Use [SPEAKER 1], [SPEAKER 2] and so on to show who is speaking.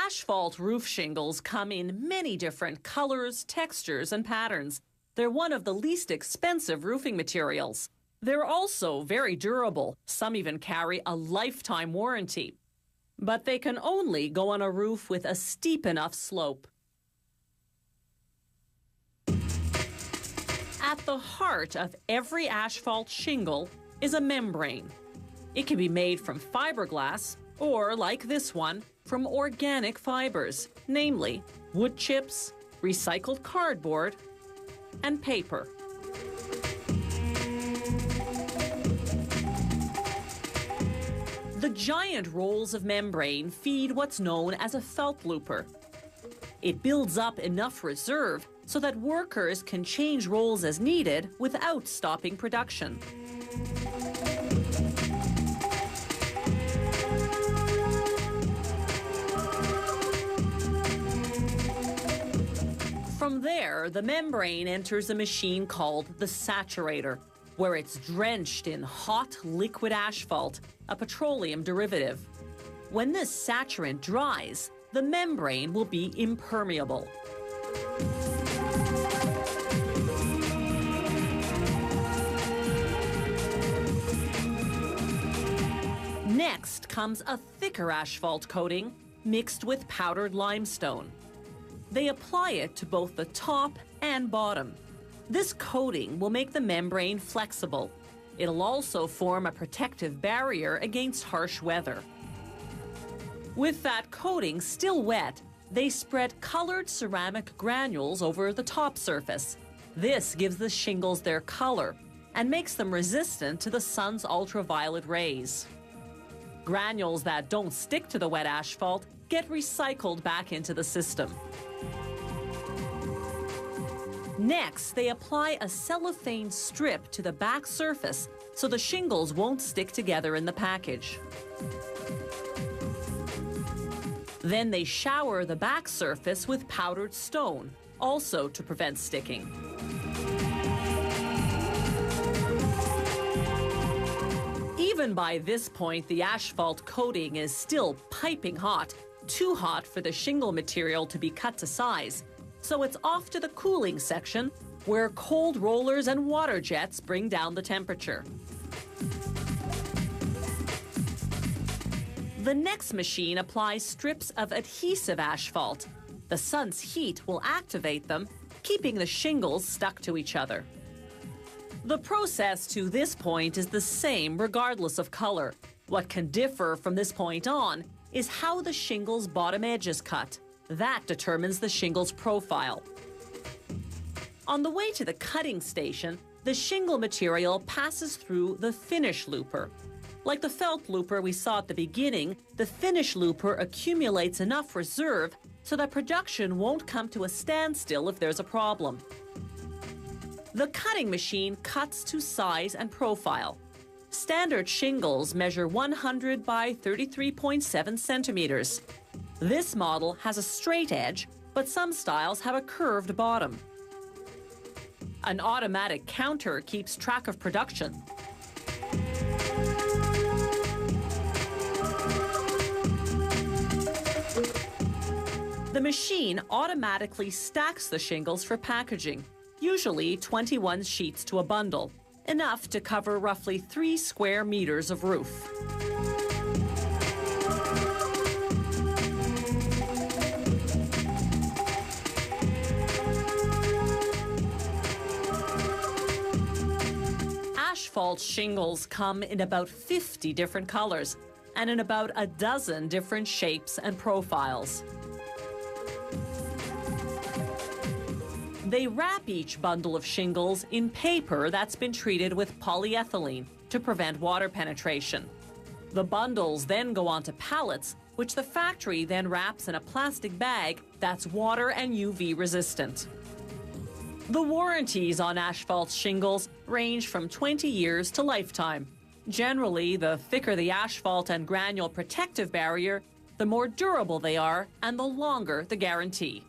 [SPEAKER 1] Asphalt roof shingles come in many different colors, textures, and patterns. They're one of the least expensive roofing materials. They're also very durable. Some even carry a lifetime warranty. But they can only go on a roof with a steep enough slope. At the heart of every asphalt shingle is a membrane. It can be made from fiberglass or, like this one, from organic fibers, namely wood chips, recycled cardboard, and paper. The giant rolls of membrane feed what's known as a felt looper. It builds up enough reserve so that workers can change rolls as needed without stopping production. From there, the membrane enters a machine called the saturator, where it's drenched in hot liquid asphalt, a petroleum derivative. When this saturant dries, the membrane will be impermeable. Next comes a thicker asphalt coating mixed with powdered limestone. They apply it to both the top and bottom. This coating will make the membrane flexible. It'll also form a protective barrier against harsh weather. With that coating still wet, they spread colored ceramic granules over the top surface. This gives the shingles their color and makes them resistant to the sun's ultraviolet rays. Granules that don't stick to the wet asphalt get recycled back into the system. Next, they apply a cellophane strip to the back surface so the shingles won't stick together in the package. Then they shower the back surface with powdered stone, also to prevent sticking. Even by this point, the asphalt coating is still piping hot, too hot for the shingle material to be cut to size. So it's off to the cooling section, where cold rollers and water jets bring down the temperature. The next machine applies strips of adhesive asphalt. The sun's heat will activate them, keeping the shingles stuck to each other. The process to this point is the same regardless of color. What can differ from this point on is how the shingle's bottom edge is cut. That determines the shingle's profile. On the way to the cutting station, the shingle material passes through the finish looper. Like the felt looper we saw at the beginning, the finish looper accumulates enough reserve so that production won't come to a standstill if there's a problem. The cutting machine cuts to size and profile. Standard shingles measure 100 by 33.7 centimeters. This model has a straight edge, but some styles have a curved bottom. An automatic counter keeps track of production. The machine automatically stacks the shingles for packaging, usually 21 sheets to a bundle, enough to cover roughly 3 square meters of roof. Asphalt shingles come in about 50 different colors and in about a dozen different shapes and profiles. They wrap each bundle of shingles in paper that's been treated with polyethylene to prevent water penetration. The bundles then go onto pallets, which the factory then wraps in a plastic bag that's water and UV resistant. The warranties on asphalt shingles range from 20 years to lifetime. Generally, the thicker the asphalt and granule protective barrier, the more durable they are and the longer the guarantee.